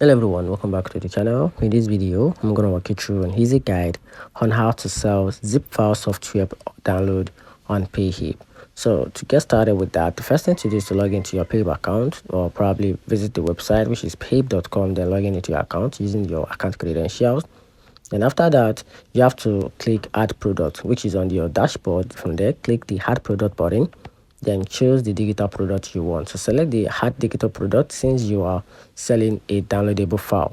Hello everyone, welcome back to the channel. In this video, I'm going to walk you through an easy guide on how to sell zip file software download on PayHip. So to get started with that, the first thing to do is to log into your PayHip account, or probably visit the website, which is payhip.com, then log into your account using your account credentials. Then after that, you have to click add product, which is on your dashboard. From there, click the add product button, then choose the digital product you want. So select the add digital product since you are selling a downloadable file.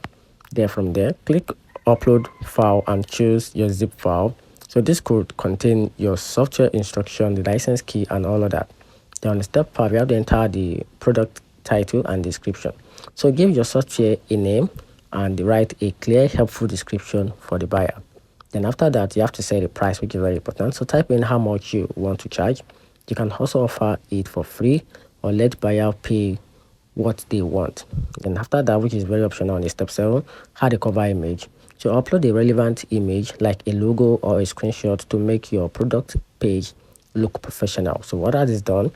Then from there, click upload file and choose your zip file. So this could contain your software instruction, the license key, and all of that. Then on the step 5, you have to enter the product title and description. So give your software a name and write a clear, helpful description for the buyer. Then after that, you have to set the price, which is very important. So type in how much you want to charge. You can also offer it for free or let buyer pay what they want. Then after that, which is very optional on step 7, add a cover image. So upload a relevant image like a logo or a screenshot to make your product page look professional. So what that is done,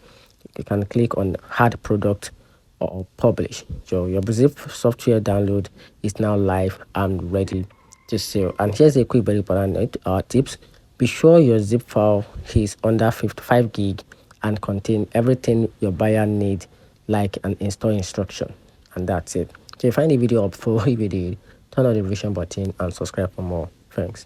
you can click on add product or publish. So your zip software download is now live and ready to sell. And here's a quick very important tips. Be sure your zip file is under 55 gig and contain everything your buyer needs, like an install instruction, and that's it. So if you find the video helpful, if you did, turn on the notification button and subscribe for more. Thanks.